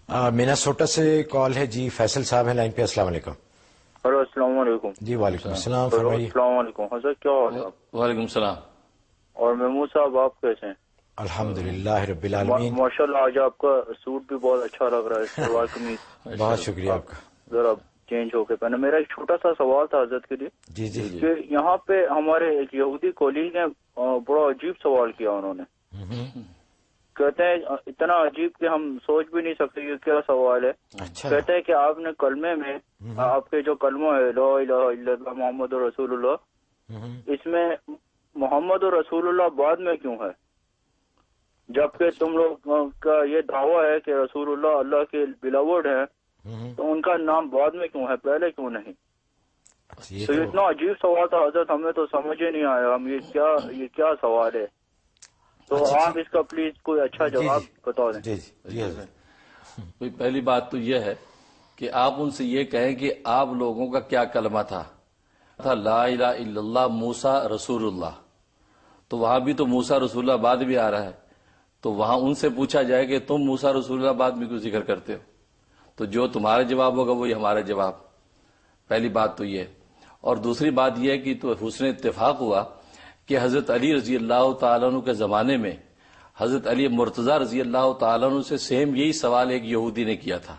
مناسوٹا سے کال ہے جی. فیصل صاحب ہیں لائن پہ. السلام علیکم. ہلو السلام علیکم. جی وعلیکم السلام. فرمائیے. السلام علیکم حضرت، کیا حال ہے؟ وعلیکم السلام. اور محمود صاحب آپ کیسے ہیں؟ الحمدللہ رب العالمین. ماشاءاللہ آج آپ کا سوٹ بھی بہت اچھا لگ رہا ہے، شلوار قمیض بہت شکریہ آپ کا. ذرا چینج ہو کے پہنا. میرا ایک چھوٹا سا سوال تھا حضرت کے لیے. جی جی. کہ یہاں پہ ہمارے ایک یہودی کولیگ نے بڑا عجیب سوال کیا. انہوں نے کہتے ہیں اتنا عجیب کہ ہم سوچ بھی نہیں سکتے کہ کیا سوال ہے. اچھا. کہتے ہیں کہ آپ نے کلمے میں آپ کے جو کلمہ ہے لا الہ الا اللہ محمد رسول اللہ، اس میں محمد رسول اللہ بعد میں کیوں ہے؟ جبکہ تم لوگ کا یہ دعویٰ ہے کہ رسول اللہ اللہ کے بلاوڈ ہیں، تو ان کا نام بعد میں کیوں ہے، پہلے کیوں نہیں؟ تو اتنا عجیب سوال تھا حضرت، ہمیں تو سمجھ ہی نہیں آیا ہم یہ کیا سوال ہے. تو آپ اس کا پلیز کوئی اچھا جواب بتا دیں. جی جی جی. پہلی بات تو یہ ہے کہ آپ ان سے یہ کہیں کہ آپ لوگوں کا کیا کلمہ تھا لا الہ الا اللہ موسیٰ رسول اللہ. تو وہاں بھی تو موسیٰ رسول اللہ بعد بھی آ رہا ہے، تو وہاں ان سے پوچھا جائے کہ تم موسیٰ رسول اللہ بعد میں کیوں ذکر کرتے ہو؟ تو جو تمہارا جواب ہوگا وہی ہمارا جواب. پہلی بات تو یہ. اور دوسری بات یہ ہے کہ تو حسن اتفاق ہوا کہ حضرت علی رضی اللہ تعالیٰ عنہ کے زمانے میں حضرت علی مرتضیٰ رضی اللہ تعالیٰ عنہ سے سیم یہی سوال ایک یہودی نے کیا تھا،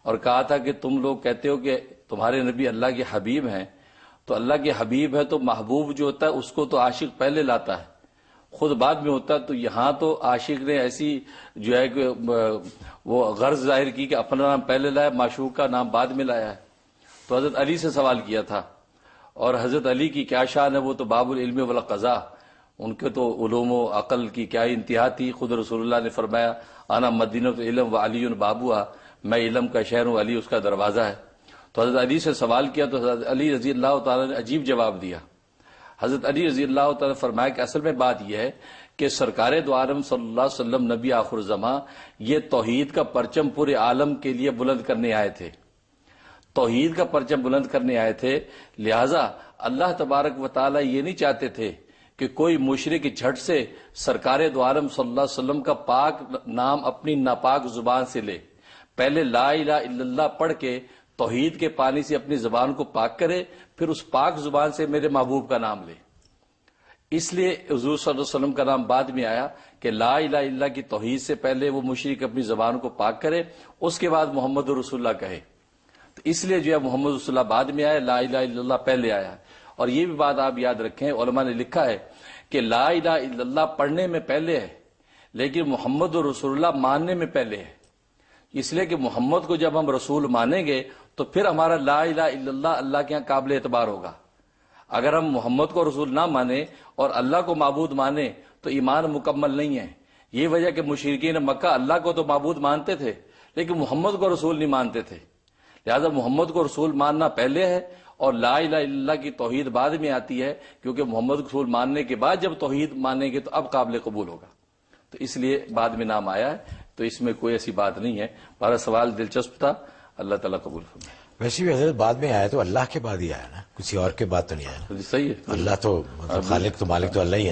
اور کہا تھا کہ تم لوگ کہتے ہو کہ تمہارے نبی اللہ کے حبیب ہیں، تو اللہ کے حبیب ہے تو محبوب جو ہوتا ہے اس کو تو عاشق پہلے لاتا ہے، خود بعد میں ہوتا ہے. تو یہاں تو عاشق نے ایسی جو ہے کہ وہ غرض ظاہر کی کہ اپنا نام پہلے لایا، معشوق کا نام بعد میں لایا ہے. تو حضرت علی سے سوال کیا تھا، اور حضرت علی کی کیا شان ہے، وہ تو باب العلم والقضاء، ان کے تو علوم و عقل کی کیا انتہا تھی. خود رسول اللہ نے فرمایا انا مدینۃ العلم و علی بابوہا، میں علم کا شہر ہوں، علی اس کا دروازہ ہے. تو حضرت علی سے سوال کیا تو حضرت علی رضی اللہ تعالیٰ نے عجیب جواب دیا. حضرت علی رضی اللہ تعالیٰ نے فرمایا کہ اصل میں بات یہ ہے کہ سرکار دو عالم صلی اللہ علیہ وسلم نبی آخر الزماں یہ توحید کا پرچم پورے عالم کے لیے بلند کرنے آئے تھے، توحید کا پرچم بلند کرنے آئے تھے. لہٰذا اللہ تبارک و تعالیٰ یہ نہیں چاہتے تھے کہ کوئی مشرک جھٹ سے سرکار دو عالم صلی اللہ علیہ وسلم کا پاک نام اپنی ناپاک زبان سے لے. پہلے لا الہ الا اللہ پڑھ کے توحید کے پانی سے اپنی زبان کو پاک کرے، پھر اس پاک زبان سے میرے محبوب کا نام لے. اس لیے حضور صلی اللہ علیہ وسلم کا نام بعد میں آیا کہ لا الہ الا اللہ کی توحید سے پہلے وہ مشرک اپنی زبان کو پاک کرے، اس کے بعد محمد رسول اللہ کہے. تو اس لیے جو ہے محمد رسول اللہ بعد میں آیا، لا الہ الا اللہ پہلے آیا. اور یہ بھی بات آپ یاد رکھیں، علماء نے لکھا ہے کہ لا الہ الا اللہ پڑھنے میں پہلے ہے، لیکن محمد رسول اللہ ماننے میں پہلے ہے. اس لیے کہ محمد کو جب ہم رسول مانیں گے تو پھر ہمارا لا الہ الا اللہ اللہ کے یہاں قابل اعتبار ہوگا. اگر ہم محمد کو رسول نہ مانیں اور اللہ کو معبود مانیں تو ایمان مکمل نہیں ہے. یہ وجہ کہ مشرکین مکہ اللہ کو تو معبود مانتے تھے لیکن محمد کو رسول نہیں مانتے تھے. لہذا محمد کو رسول ماننا پہلے ہے اور لا الہ الا اللہ کی توحید بعد میں آتی ہے، کیونکہ محمد کو رسول ماننے کے بعد جب توحید مانیں گے تو اب قابل قبول ہوگا. تو اس لیے بعد میں نام آیا ہے. تو اس میں کوئی ایسی بات نہیں ہے. ہمارا سوال دلچسپ تھا، اللہ تعالیٰ قبول فرمائے. ویسے بھی حضرت بعد میں آیا تو اللہ کے بعد ہی آیا نا، کسی اور کے بعد تو نہیں آیا. صحیح ہے. اللہ تو خالق تو مالک تو اللہ ہی ہے.